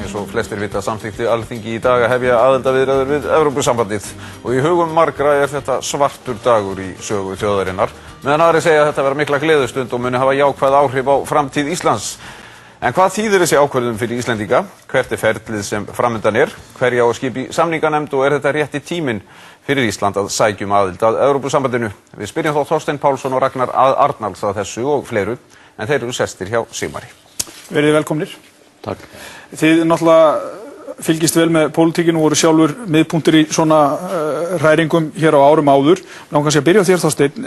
Eins og flestir vita samþykkti Alþingi í dag að hefja aðildarviðræður við Evrópusambandið og í hugum margra þetta svartur dagur í sögu þjóðarinnar, meðan aðrir segja að þetta vera mikla gleðistund og muni hafa jákvæð áhrif á framtíð Íslands. En hvað þýðir þessi ákvörðun fyrir Íslendinga? Hvert ferlið sem framundan hverja á að skipa í samninganefnd og þetta rétti tíminn fyrir Ísland að sækja aðild að Evrópusambandinu? Við spyrjum þá Þorstein Pálsson og Ragnar Arnalds að þessu og fleiru, en þeir eru sestir hjá Sigmari. Verið velkomnir. Takk. Þið náttúrulega fylgist vel með pólitíkinu og voru sjálfur miðpunktur í svona hræringum hér á árum áður. Langar að byrja á þér, Þorsteinn.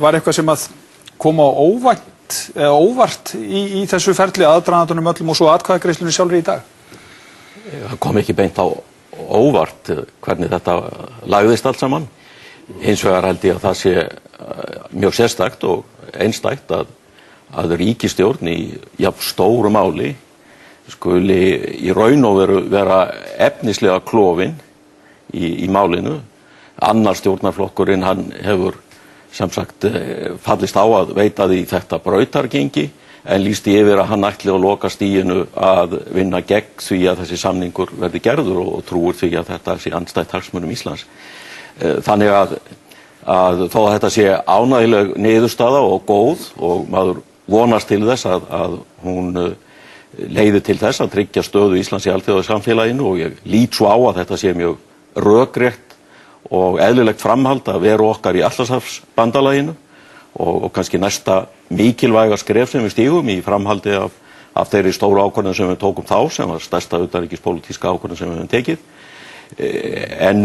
Var eitthvað sem að koma á óvart í þessu ferli, aðdragandanum öllum og svo atkvæðagreiðslunni sjálfri í dag? Það kom ekki beint á óvart hvernig þetta lagðist allt saman. Hins vegar held ég að það sé mjög sérstakt og einstætt að ríkisstjórn í jafn stóru máli skuli í raun og veru vera efnislega klofin í málinu. Annar stjórnarflokkurinn, hann hefur sem sagt fallist á að veita því þetta brautargengi en lýsti yfir að hann ætli að loka stiginu að vinna gegn því að þessi samningur verði gerður og trúir því að þetta sé andstætt hagsmunum Íslands. Þannig að þó að þetta sé ánægjuleg niðurstaða og góð og maður vonast til þess að hún leiði til þess að tryggja stöðu Íslands í alþjóðasamfélaginu og ég lít svo á að þetta sé mjög rökrétt og eðlilegt framhald að veru okkar í Atlantshafsbandalaginu og kannski næsta mikilvæga skref sem við stígum í framhaldi af þeirri stóru ákvörðun sem við tókum þá, sem var stærsta utanríkispólitíska ákvörðun sem við höfum tekið. En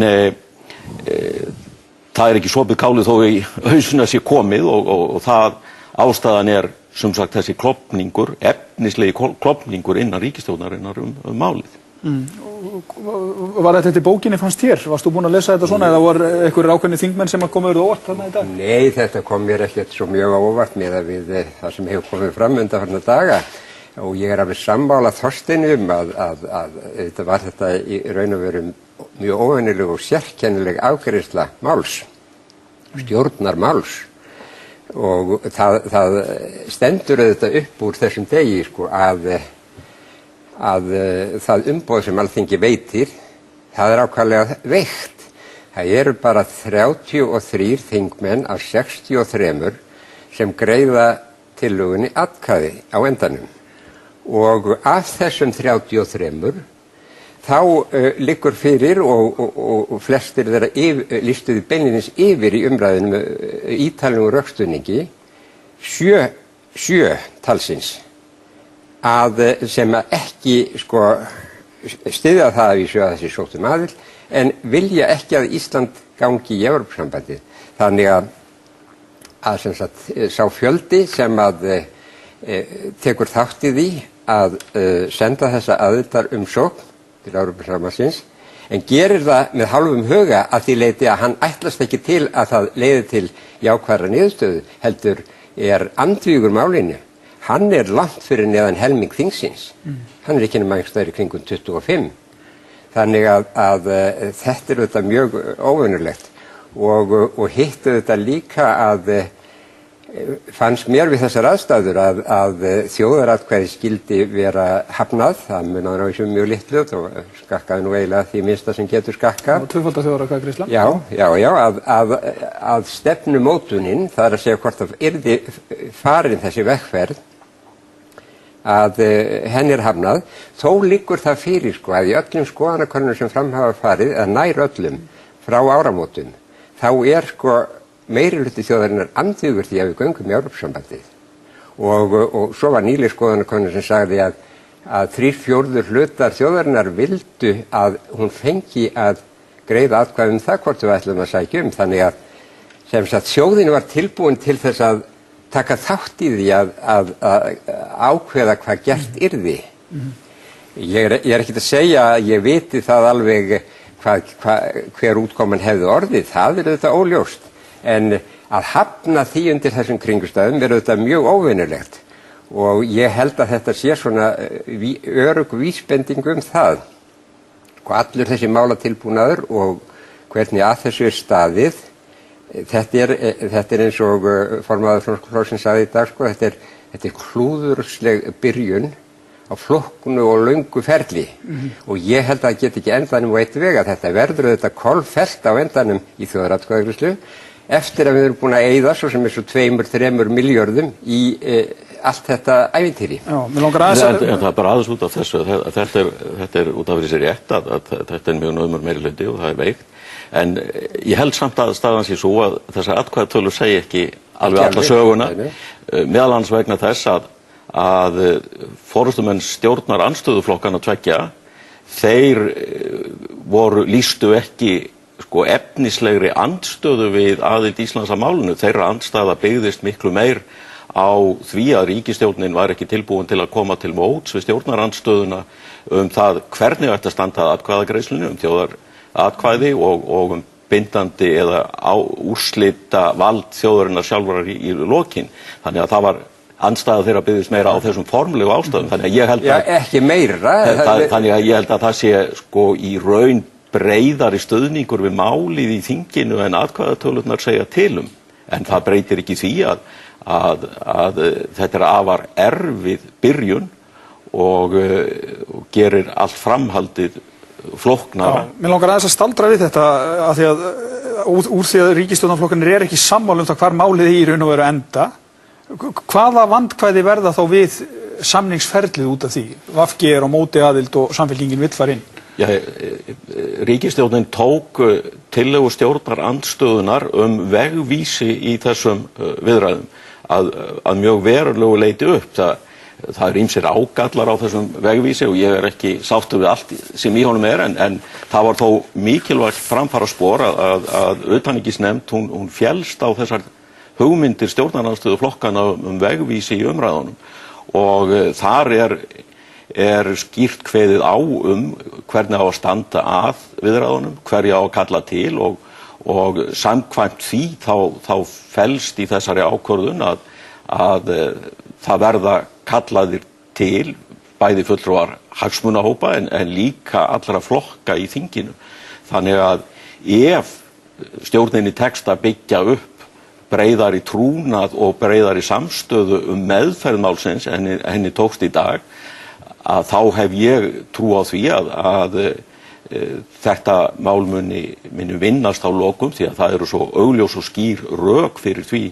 það ekki sopið kálið þó í hausuna sé komið og það ástæðan sem sagt þessi klofningur, efnislegi klofningur innan ríkisstjórnarinnar málið. Var þetta í bókinni fannst þér? Varst þú búinn að lesa þetta svona eða voru einhverjir ákveðnir þingmenn sem komu þér á óvart þarna í dag? Nei, þetta kom mér ekkert svo mjög á óvart miðað við það sem hefur komið fram undanfarna daga og ég alveg sammála Þorsteini að þetta var þetta í raun og veru mjög óvenjuleg og sérkennileg afgreiðsla máls, stjórnarmáls og það stendur auðvitað upp úr þessum degi sko að það umboð sem Alþingi veitir, það ákaflega veikt. Það eru bara 33 þingmenn af 63 sem greiða tillögunni atkvæði á endanum. Og af þessum 33 þá liggur fyrir og flestir þeirra lýstuðu beinlínis yfir í umræðunum ítalnum rökstuðningi 7 talsins. Sem ekki styðja það að vísu að þessi sóttum aðild en vilja ekki að Ísland gangi í Evrópusambandið. Þannig að sem sagt, sá fjöldi sem tekur þátt í því að senda þessa aðildarumsókn til Evrópusambandsins en gerir það með hálfum huga að því leyti að hann ætlast ekki til að það leiði til jákvæðrar niðurstöðu heldur andvígur málinu. Hann langt fyrir neðan helming þingsins. Hann ekki nema einhvers staðar í kringum 25. Þannig að þetta auðvitað mjög óvenjulegt og hitt auðvitað líka að fannst mér við þessar aðstæður að þjóðaratkvæði skildi vera hafnað. Það munaði á þessu mjög litlu og skakkaði nú eiginlega því minnsta sem getur skakkað. Tvöfalda þjóðaratkvæðagreiðsla? Já, að stefnumótunin, það að segja hvort það yrði farin þessi vegferð, að henni hafnað, þó liggur það fyrir að í öllum skoðanakönnunum sem fram hafa farið, eða nær öllum frá áramótum, þá meirihluti þjóðarinnar andvígur því að við göngum í Evrópusambandið. Og svo var nýleg skoðanakönnun sem sagði að 3/4 hlutar þjóðarinnar vildu að hún fengi að greiða atkvæði það hvort við ætlum að sækja Þannig að sem sagt þjóðin var tilbúin til þess að taka þátt í því að ákveða hvað gert yrði. Ég ekkert að segja að ég viti það alveg hver útkoman hefði orðið, það þetta óljóst. En að hafna því undir þessum kringustæðum þetta mjög óvenjulegt og ég held að þetta sé svona örugg vísbending það. Allur þessi málatilbúnaður og hvernig að þessu staðið, þetta eins og formaður Flokksins sagði í dag, þetta er klúðursleg byrjun á flóknu og löngu ferli og ég held að það get ekki endanum á eitt veg að þetta verður þetta kolfellt á endanum í þjóðaratkvæðagreiðslu eftir að við erum búin að eyða svo sem er svo 2-3 milljörðum í allt þetta ævintýri. Já, mér langar aðeins að... En það er bara aðeins út af þessu, þetta er út af þessi rétt að þetta er mjög naumur meirihluti og það er veikt. En ég held samt að staðan sé svo að þessar atkvæðatölur segi ekki alveg alla söguna, meðal annars vegna þess að forystumenn stjórnar andstöðuflokkana tveggja, þeir lýstu ekki efnislegri andstöðu við aðild Íslands að málinu. Þeirra andstaða byggðist miklu meir á því að ríkisstjórnin var ekki tilbúin til að koma til móts við stjórnarandstöðuna það hvernig ætti að standa að atkvæðagreiðslunni þjóðaratkvæði og bindandi eða úrslita vald þjóðarinnar sjálfrar í lokin. Þannig að það var andstæða þeirra byggðist meira á þessum formlegu ástæðum. Þannig að ég held að ekki meira. Þannig að ég held að það sé í raun breiðari stuðningur við málið í þinginu en atkvæðatölurnar segja til En það breytir ekki því að þetta er afar erfið byrjun og gerir allt framhaldið flóknara. Mér langar aðeins að staldra við þetta af því að úr því að ríkisstjórnarflokkarnir ekki sammála það hvar málið í raun og veru enda. Hvaða vandkvæði verða þá við samningsferlið út af því? VG er á móti aðild og Samfylkingin vill fara inn. Já, ríkisstjórnin tók tillögu stjórnarandstöðunar vegvísi í þessum viðræðum að mjög verulegu leyti upp. Það er ýmsir ágallar á þessum vegvísi og ég er ekki sáttur við allt sem í honum en það var þó mikilvægt framfaraspor að utanríkisnefnd hún féllst á þessar hugmyndir stjórnarandstöðu flokkana vegvísi í umræðunum og þar er skýrt kveðið á hvernig á að standa að viðræðunum, hverju á að kalla til og samkvæmt því þá felst í þessari ákvörðun að það verða kallaðir til bæði fulltrúar hagsmunahópa en líka allra flokka í þinginu. Þannig að ef stjórninni tekst að byggja upp breiðari trúnað og breiðari samstöðu meðferð málsins en henni tókst í dag að þá hef ég trú á því að þetta mál muni vinnast á lokum því að það eru svo augljós og skýr rök fyrir því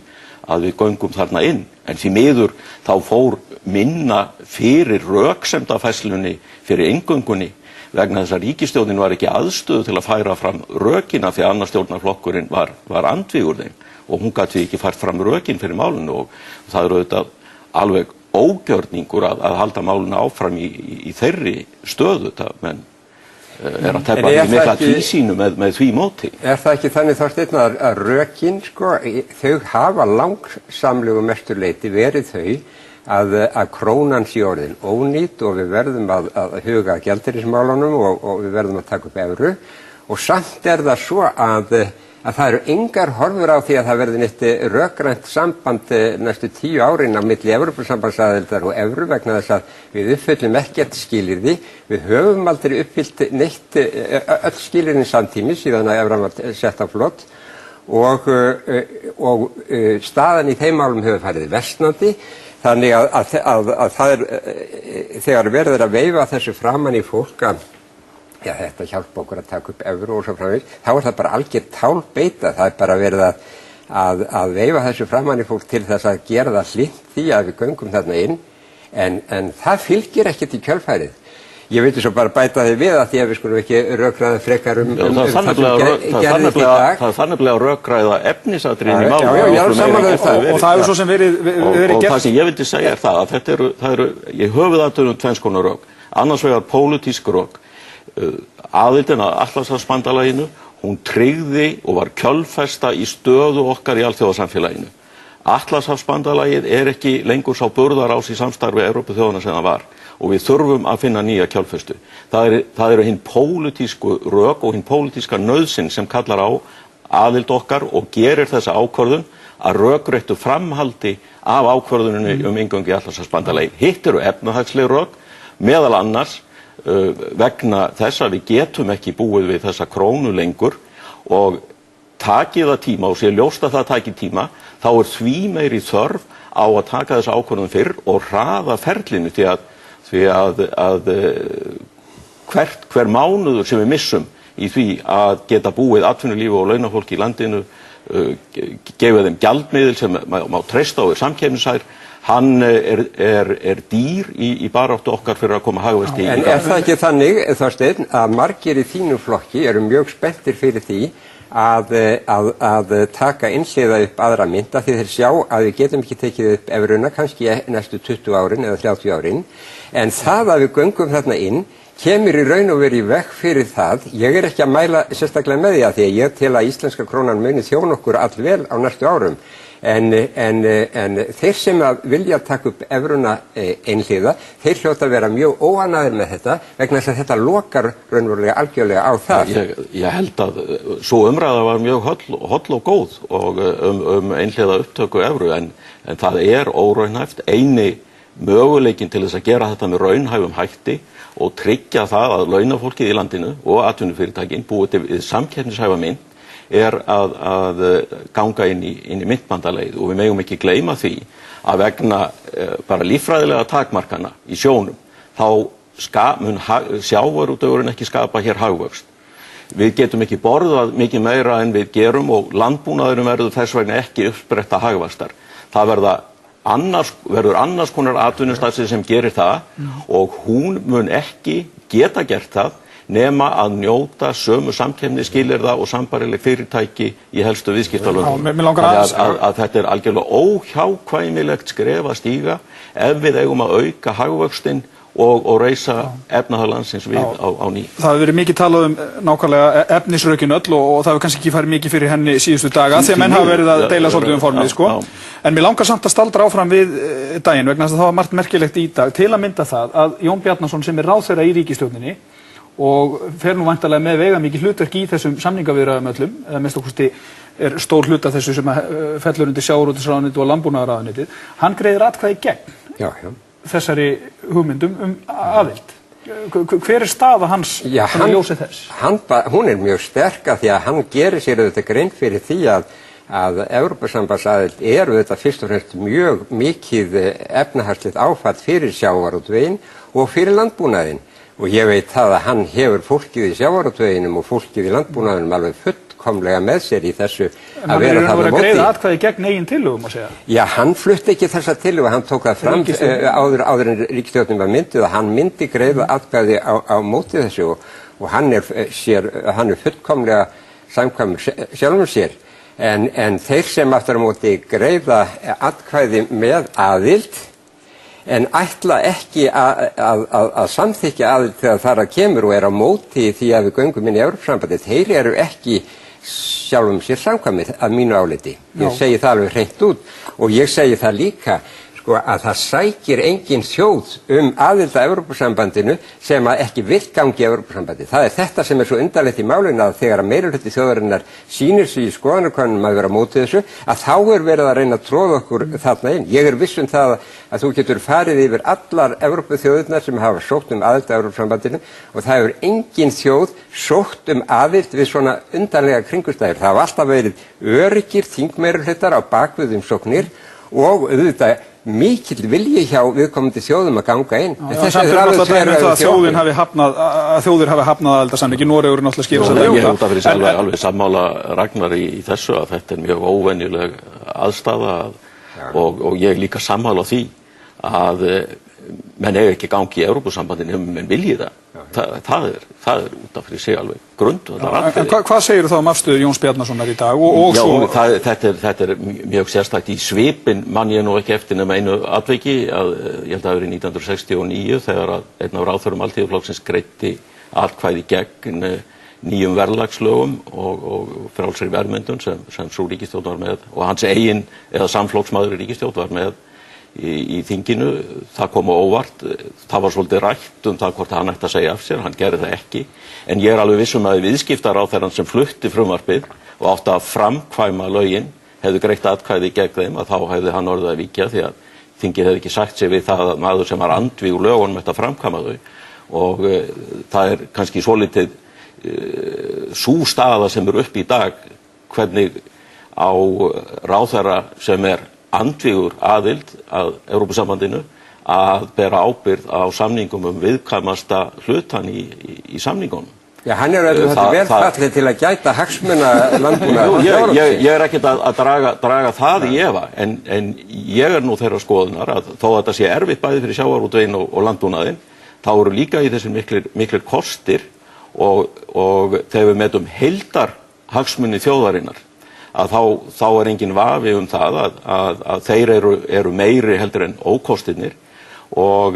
að við göngum þarna inn. En því miður þá fór minna fyrir röksemdafærslunni fyrir inngöngunni vegna þess að ríkisstjórnin var ekki aðstöðu til að færa fram rökina því að annar stjórnarflokkurinn var andvígur þeim og hún gat því ekki fært fram rökin fyrir málinu og það eru auðvitað alveg ógjörningur að halda málinu áfram í þeirri stöðu menn er að tefla ekki mikla tvísýnu með því móti. Er það ekki þannig Þorsteinn að rökin þau hafa langsamlegu mesturleyti verið þau að krónan sé orðin ónýt og við verðum að huga að gjaldeyrismálunum og við verðum að taka upp evru og samt er það svo að það eru engar horfur á því að það verði neitt rökrænt samband næstu 10 árin á milli Evrópusambandsaðildar og evru vegna þess að við uppfyllum ekkert skilyrði. Við höfum aldrei uppfyllt neitt öll skilyrðin samtímis síðan að evran var sett á flot og staðan í þeim málum hefur farið versnandi. Þannig að það þegar verður að veifa þessu framan í fólk já, þetta hjálpa okkur að taka upp evru og svo framvegis, þá er það bara algjör tálbeita. Það er bara verið að veifa þessu framan í fólk til þess að gera það hlýtt því að við göngum þarna inn, en það fylgir ekkert í kjölfærið. Ég veit svo bara bæta þig við að því að við skulum ekki rökræða frekar það sem gerðist í dag. Það er þannig að rökræða efnisatriðin í málum. Já, samanlega það. Og það hefur svo sem verið gert. Og það sem ég vildi segja er það að þetta eru í höfuðatriðum tvenns konar rök. Annars vegar pólitísk rök. Aðildin að Atlantshafsbandalaginu, hún tryggði og var kjölfesta í stöðu okkar í alþjóðasamfélaginu. Atlantshafsbandalagið er ekki lengur sá burðarás í samstarfi Evrópuþjóðanna sem það var og við þurfum að finna nýja kjölfestu. Það eru hinn pólitísku rök og hinn pólitíska nauðsyn sem kallar á aðild okkar og gerir þessa ákvörðun að rökréttu framhaldi af ákvörðuninni inngöngu í Atlantshafsbandalagið. Hitt eru efnahagsleg rök, meðal annars vegna þess að við getum ekki búið við þessa krónu lengur og takið það tíma og sé ljóst að það taki tíma, þá er því meiri þörf á að taka þessa ákvörðun fyrr og hraða ferlinu því að því að hver mánuður sem við missum í því að geta búið atvinnulífi og launafólki í landinu, gefið þeim gjaldmiðil sem má treysta og samkeppnishæfur, hann dýr í baráttu okkar fyrir að koma hagvexti í gang. En það ekki þannig, Þorsteinn, að margir í þínum flokki eru mjög spenntir fyrir því að taka einhliða upp aðra mynda því þeir sjá að við getum ekki tekið upp evruna kannski næstu 20 árin eða 30 árin, en það að við göngum þarna inn kemur í raun og veru í veg fyrir það. Ég ekki að mæla sérstaklega með því að því að ég tel að íslenska krónan muni þjóna okkur allvel á næstu árum. En þeir sem að vilja taka upp evruna einhliða, þeir hljóta að vera mjög óánægðir með þetta vegna þess að þetta lokar raunverulega algjörlega á það. Ég held að svo umræða var mjög holl og góð og einhliða upptöku evru, en það óraunhæft. Eini möguleikin til þess að gera þetta með raunhæfum hætti og tryggja það að launafólkið í landinu og atvinnufyrirtækin búið til samkeppnishæfa mynt að ganga inn í myntbandalagið, og við megum ekki gleyma því að vegna bara líffræðilega takmarkana í sjónum þá mun sjávarútvegurinn ekki skapa hér hagvöxt. Við getum ekki borðað mikið meira en við gerum og landbúnaðurinn verður þess vegna ekki uppspretta hagvaxtar. Það verður annars konar atvinnustarfsemi sem gerir það og hún mun ekki geta gert það nema að njóta sömu samkeppnisskilyrða og sambærileg fyrirtæki í helstu viðskiptalöndum. Þannig að þetta algjörlega óhjákvæmilegt skref að stíga ef við eigum að auka hagvöxtinn og reisa efnahag landsins við á ný. Það hefur verið mikið talað nákvæmlega efnisrökin öll og það hefur kannski ekki farið mikið fyrir henni síðustu daga því að menn hafa verið að deila svolítið formið, sko. En mér langar samt að staldra áfram við daginn vegna þess að það var margt merkilegt í dag, til að mynda það að Jón Bjarnason sem ráðherra í ríkisstjórninni og fer nú væntanlega með veigamikið hlutverk í þessum samningaviðræðum öllum, eða mest okkursti stór hluta þessu sem fellur undir sjávarútvegsráðuneytið og landbúnaðarráðuneytið, hann greiðir atkvæði gegn þessari hugmyndum aðild. Hver staða hans í ljósi þess? Hún mjög sterk að því að hann gerir sér auðvitað grein fyrir því að Evrópusambandsaðild auðvitað fyrst og fremst mjög mikið efnahagslegt áfall fyrir sjávarútveginn og fyrir landbúnaðinn. Og ég veit það að hann hefur fólkið í sjávarútveginum og fólkið í landbúnaðinum alveg fullkomlega með sér í þessu að vera það á móti. En hann að greiða atkvæði gegn eigin tillögum að segja? Já, hann flutti ekki þessa tillögu, hann tók það fram áður en ríkisstjórnin var mynduð að hann myndi greiða atkvæði á móti þessu og hann er fullkomlega samkvæmur sjálfum sér. En þeir sem aftur á móti greiða atkvæði með aðild en ætla ekki að samþykja aðild þegar þar að kemur og á móti því að við göngum inn í Evrópusambandið, þeir eru ekki sjálfum sér samkvæmir að mínu áliti. Ég segi það alveg hreint út og ég segi það líka að það sækir engin þjóð aðild að Evrópusambandinu sem að ekki vill gangi í Evrópusambandið. Það er þetta sem er svo undarlegt í málinu að þegar að meirihluti þjóðarinnar sýnir sig í skoðanakönnunum að vera á móti þessu, að þá verið að reyna að tróða okkur þarna inn. Ég viss það að þú getur farið yfir allar Evrópuþjóðirnar sem hafa sótt aðild að Evrópusambandinu og það hefur engin þjóð sótt aðild við svona undarlega kringumstæður. Það hafa alltaf verið öryggir þingmeirihlutar á bakvið sóknir og auðvitað mikill vilji hjá viðkomandi þjóðum að ganga inn. Þjóðir hafi hafnað aðildarsamningi, Noregur náttúrulega skýrir sig það. Ég held að fyrir alveg sammála Ragnar í þessu að þetta er mjög óvenjuleg aðstafa og ég líka sammála því að menn eiga ekki gangi í Evrópusambandinu ef menn vilji það. Það er út af fyrir sig alveg grundvallaratriði. Hvað segir þá afstöðu Jóns Bjarnasonar í dag? Þetta er mjög sérstakt. Í svipinn man ég nú ekki eftir nema einu atviki ég held að það hafi verið 1969 þegar einn af ráðherrum Alþýðuflokksins greiddi atkvæði gegn nýjum verðlagslögum og frjálsri verðmyndun sem sú ríkisstjórn var með og hans eigin eða samflokksmaður í ríkisstjórn var með í þinginu. Það kom á óvart, það var svolítið rætt það hvort hann ætti að segja af sér, hann gerði það ekki, en ég er alveg vissum að viðskiptaráðherrann sem flutti frumvarpið og átti að framkvæma lögin hefði greitt atkvæði gegn þeim, að þá hefði hann orðið að víkja því að þingið hefði ekki sagt sig við það að maður sem var andvígur lögunum ætti að framkvæma þau og það er kannski svolítið sú staða sem er upp í dag hvernig á ráðherra sem er andvígur aðild að Evrópusambandinu að bera ábyrgð á samningum viðkvæmasta hlutan í samningunum. Já, hann auðvitað vel fallið til að gæta hagsmuna landbúnaðar. Ég ekkert að draga það í efa, en ég nú þeirra skoðunar að þó að þetta sé erfitt bæði fyrir sjávarútveginn og landbúnaðinn, þá eru líka í þessum miklir kostir og þegar við metum heildar hagsmuni þjóðarinnar, að þá engin vafi það að þeir eru meiri heldur en ókostirnir og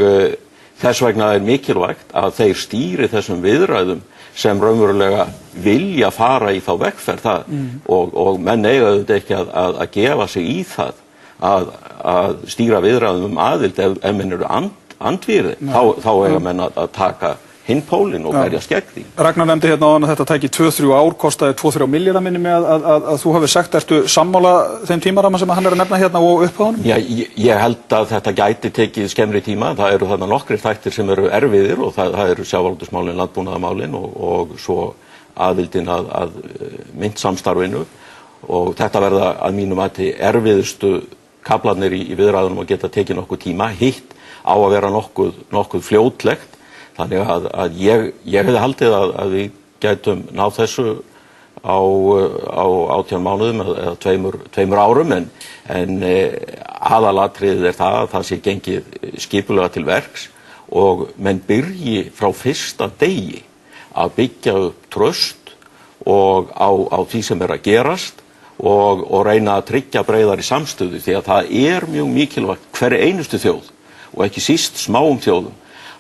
þess vegna mikilvægt að þeir stýri þessum viðræðum sem raunverulega vilja fara í þá vegferð og menn eiga auðvitað ekki að gefa sig í það að stýra viðræðum aðild ef menn eru andvígir þá eiga menn að taka hinn pólinn og berjast gegn því. Ragnar nefndi hérna áðan að þetta tæki 2-3 ár, kostaði 2-3 milljarða minni með að þú hafi sagt, ertu sammála þeim tímaramma sem hann er að nefna hérna og upp á honum? Já, ég held að þetta gæti tekið skemmri tíma. Það eru þarna nokkrir þættir sem eru erfiðir og það eru sjávarútvegsmálin, landbúnaðarmálin og svo aðildin að myntsamstarfinu og þetta verða að mínum mati erfiðustu kaflarnir í viðræðunum og geta tekið nokkuð tíma. Hitt á að vera nokkuð fljótlegt. Þannig að ég hefði haldið að við gætum náð þessu á 18 mánuðum eða 2 árum en aðalatriðið það að það sé gengið skipulega til verks og menn byrji frá fyrsta degi að byggja upp traust og á því sem er að gerast og reyna að tryggja breiðari samstöðu því að það er mjög mikilvægt hverri einustu þjóð og ekki síst smáum þjóðum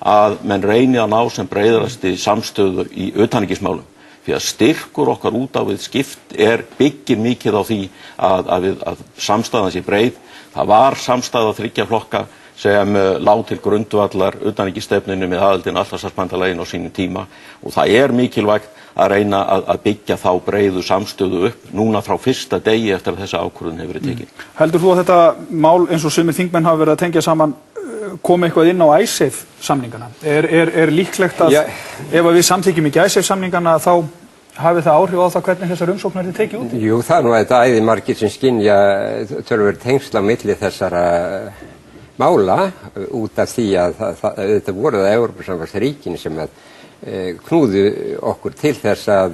að menn reyni að ná sem breiðasti samstöðu í utanríkismálum því að styrkur okkar út á við skipt byggir mikið á því að samstæðan sé breið. Það var samstæða 3 flokka sem lá til grundvallar utanríkisstefnunni með aðildin Atlantshafsbandalaginu á sínum tíma og það mikilvægt að reyna að byggja þá breiðu samstöðu upp núna frá fyrsta degi eftir að þessa ákvörðun hefur verið tekin. Heldur þú að þetta mál eins og sumir þingmenn hafa verið að tengja saman komi eitthvað inn á ICEF-samningana? Er líklegt að ef við samþykjum ekki ICEF-samningana þá hafi það áhrif á það hvernig þessar umsóknir er tekið út? Jú, það þetta æði margir sem skynja töluvert tengsl á milli þessara mála út af því að þetta voru það Evrópusambandsríkin sem knúðu okkur til þess að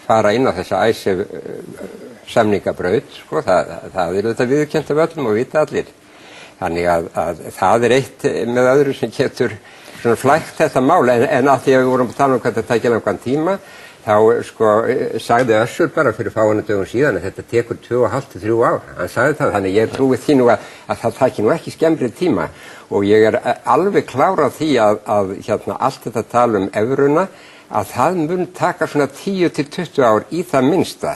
fara inn á þessa ICEF-samningabraut. Sko, það þetta viðurkennt af öllum og vita allir. Þannig að það eitt með öðru sem getur flækt þetta mál en að því að við vorum að tala hvað þetta tækja langan tíma þá sagði Össur bara fyrir fáinu dögum síðan að þetta tekur 2,5-3 ár. Hann sagði það, þannig ég trúi því nú að það tæki nú ekki skemmri tíma og ég alveg klár á því að allt þetta tala evruna að það mun taka svona 10-20 ár í það minnsta.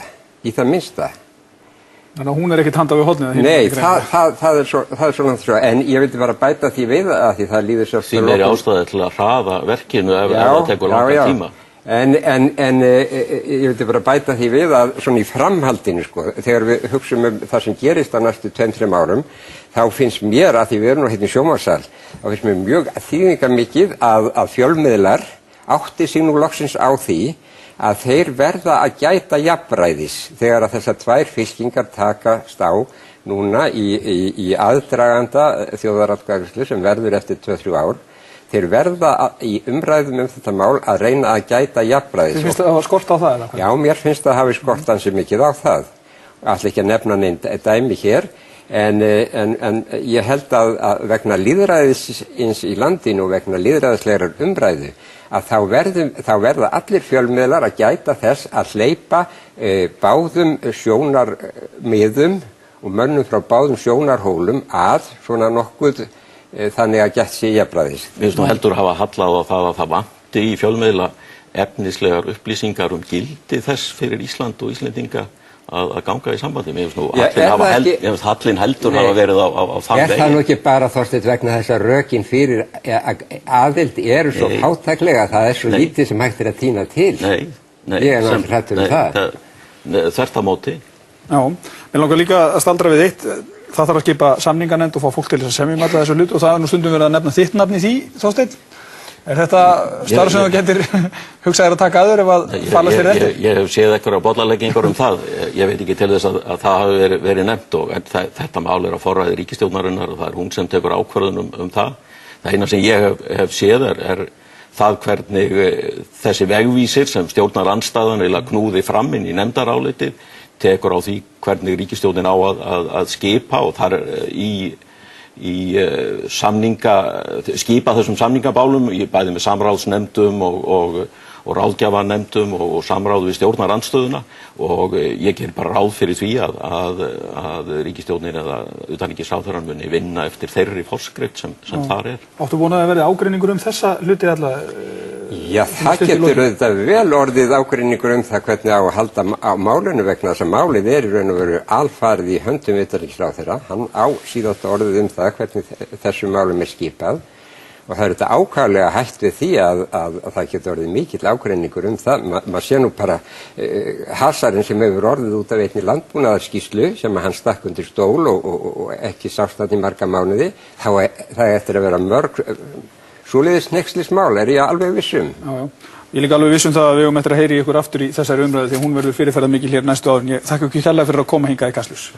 Þannig að hún ekkert handa við hornið? Nei, það er svona svo, en ég vildi bara bæta því við að því það líður svo... Því meiri ástæði til að hraða verkinu ef það tekur langan tíma. En ég vildi bara bæta því við að svona í framhaldinu, þegar við hugsum það sem gerist á næstu 2-3 árum, þá finnst mér að því við erum nú hérna í sjónvarpssal, þá finnst mér mjög þýðingarmikið að fjölmiðlar átti sig nú loksins á því að þeir verða að gæta jafnræðis þegar að þessar 2 fylkingar takast á núna í aðdraganda þjóðaratkvæðagreiðslu sem verður eftir 2-3 ár. Þeir verða í umræðum þetta mál að reyna að gæta jafnræðis. Þið finnst það að hafa skort á það? Eða? Já, mér finnst það að hafa skort ansi mikið á það. Ætla ekki að nefna neinn dæmi hér, en ég held að vegna lýðræðisins í landinu og vegna lýðræðislegrar umræðu að þá verða allir fjölmiðlar að gæta þess að hleypa báðum sjónarmiðum og mönnum frá báðum sjónarhólum að svona nokkuð þannig að gætt sé jafnræðis. Mér finnst nú heldur hafa hallað á það að það vanti í fjölmiðla efnislegar upplýsingar gildi þess fyrir Ísland og Íslendinga að ganga í sambandi. Mér finnst nú hallin heldur hafa verið á þann vegi. Það nú ekki bara, Þorsteinn, vegna þess að rökin fyrir aðild eru svo fátæklega að það svo lítið sem hægt að tína til? Nei. Ég náttúrulega hrættur það. Þvert á móti. Já, mér langar líka að staldra við eitt. Það þarf að skipa samninganefnd og fá fólk til þess að semja alla þessu hlut og það nú stundum verið að nefna þitt nafn í því, Þorsteinn? Er þetta starf sem þú getur hugsaðir að taka aður ef að falast fyrir þetta? Ég hef séð eitthvað bollaleggingar það. Ég veit ekki til þess að það hafi verið nefnt en þetta mál á forræði ríkisstjórnarinnar og það hún sem tekur ákvörðun það. Það eina sem ég hef séð það hvernig þessi vegvísir sem stjórnarandstaðan knúði fram inn í nefndarálitið tekur á því hvernig ríkisstjórnin á að skipa og þar skipa þessum samningabálum bæði með samráðsnefndum og ráðgjafarnefndum og samráð við stjórnarandstöðuna og ég ger bara ráð fyrir því að ríkisstjórnin eða utanríkisráðherrann muni vinna eftir þeirri forskrift sem þar Áttu vonað að verði ágreiningur þessa hluti alla? Já, það getur auðvitað vel orðið ágreiningur það hvernig á að halda á málinu vegna þess að málið í raun og veru alfarið í höndum utanríkisráðherra. Hann á síðast orðið það hvernig þessu málum skipað og það þetta ákaflega hætt við því að það getur orðið mikill ágreiningur það. Maður sé nú bara hasarinn sem hefur orðið út af einni landbúnaðarskýrslu sem hann stakk undir stól og ekki sást það í marga mánuði. Það eftir að vera mörg svoleiðis hneykslismál ég alveg vissum. Já. Ég líka alveg vissum það að við eftir að heyri ykkur aftur í þessari umræðu því að hún verður fyrirferðar mikil hér næstu árin. Ég þakka ykkur kærlega fyrir að koma hingað í Kastljós.